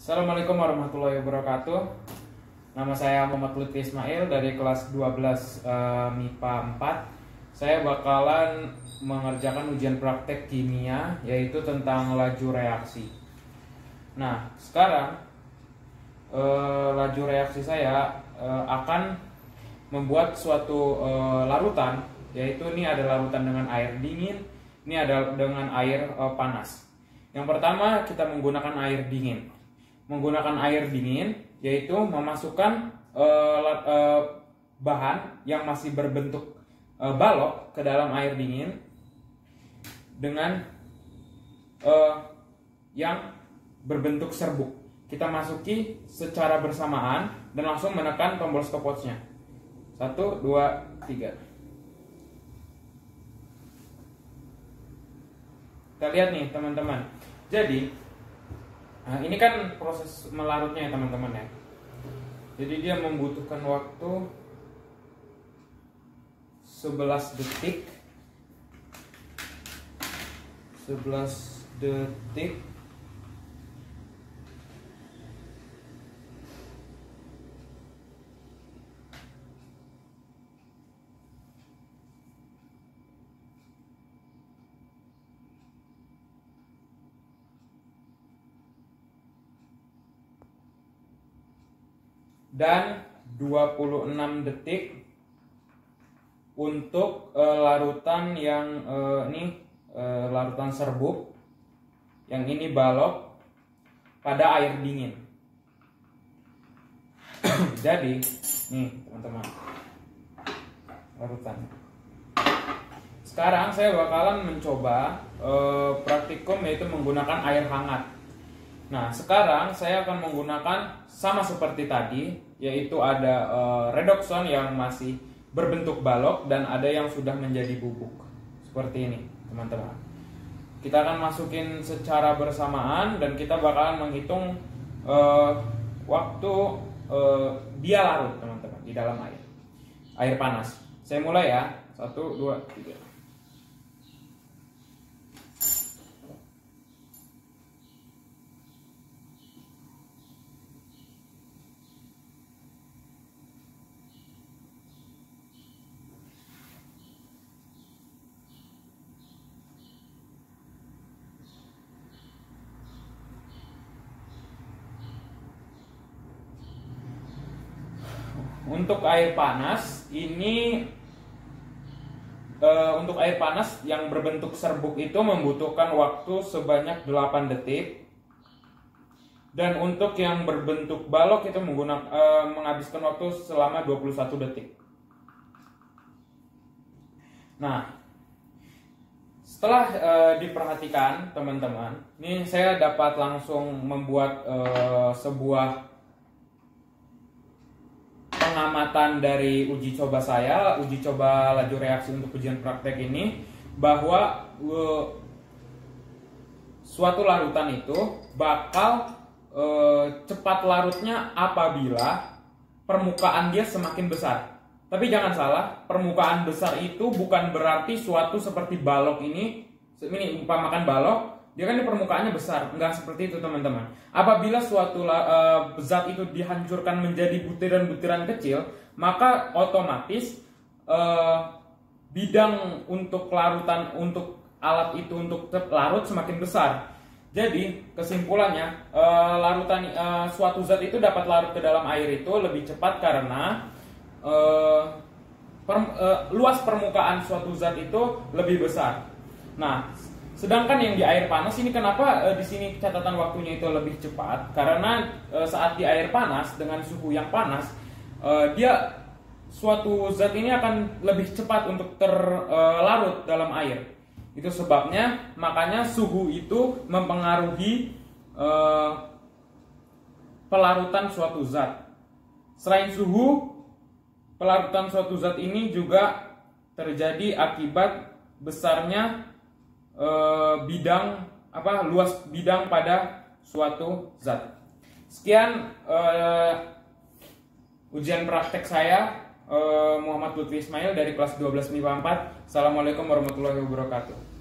Assalamualaikum warahmatullahi wabarakatuh. Nama saya Muhammad Lutfi Ismail dari kelas 12 MIPA 4. Saya bakalan mengerjakan ujian praktek kimia yaitu tentang laju reaksi. Nah, sekarang laju reaksi saya akan membuat suatu larutan, yaitu ini ada larutan dengan air dingin, ini ada dengan air panas. Yang pertama kita menggunakan air dingin. Menggunakan air dingin yaitu memasukkan bahan yang masih berbentuk balok ke dalam air dingin dengan yang berbentuk serbuk. Kita masuki secara bersamaan dan langsung menekan tombol stopwatch-nya. 1, 2, 3. Kita lihat nih teman-teman. Jadi ini kan proses melarutnya ya teman-teman ya. Jadi dia membutuhkan waktu 11 detik. 11 detik. Dan 26 detik untuk larutan yang larutan serbuk, yang ini balok pada air dingin. Jadi nih teman-teman, larutan. Sekarang saya bakalan mencoba praktikum yaitu menggunakan air hangat. Nah, sekarang saya akan menggunakan sama seperti tadi, yaitu ada redoxon yang masih berbentuk balok dan ada yang sudah menjadi bubuk. Seperti ini, teman-teman. Kita akan masukin secara bersamaan dan kita bakalan menghitung waktu dia larut, teman-teman, di dalam air panas. Saya mulai ya. 1, 2, 3. Untuk air panas ini, untuk air panas yang berbentuk serbuk itu membutuhkan waktu sebanyak 8 detik. Dan untuk yang berbentuk balok itu menghabiskan waktu selama 21 detik. Nah, setelah diperhatikan teman-teman, ini saya dapat langsung membuat sebuah pengamatan dari uji coba saya, uji coba laju reaksi untuk ujian praktek ini, bahwa suatu larutan itu bakal cepat larutnya apabila permukaan dia semakin besar. Tapi jangan salah, permukaan besar itu bukan berarti suatu seperti balok ini umpamakan balok, dia kan di permukaannya besar, enggak seperti itu teman-teman. Apabila suatu zat itu dihancurkan menjadi butiran-butiran kecil, maka otomatis bidang untuk larutan untuk alat itu untuk larut semakin besar. Jadi kesimpulannya suatu zat itu dapat larut ke dalam air itu lebih cepat karena luas permukaan suatu zat itu lebih besar. Nah, sedangkan yang di air panas ini kenapa di sini catatan waktunya itu lebih cepat? Karena saat di air panas dengan suhu yang panas, dia suatu zat ini akan lebih cepat untuk terlarut dalam air. Itu sebabnya makanya suhu itu mempengaruhi pelarutan suatu zat. Selain suhu, pelarutan suatu zat ini juga terjadi akibat besarnya luas bidang pada suatu zat. Sekian ujian praktek saya, Muhammad Lutfi Ismail dari kelas 12 MIPA 4. Assalamualaikum warahmatullahi wabarakatuh.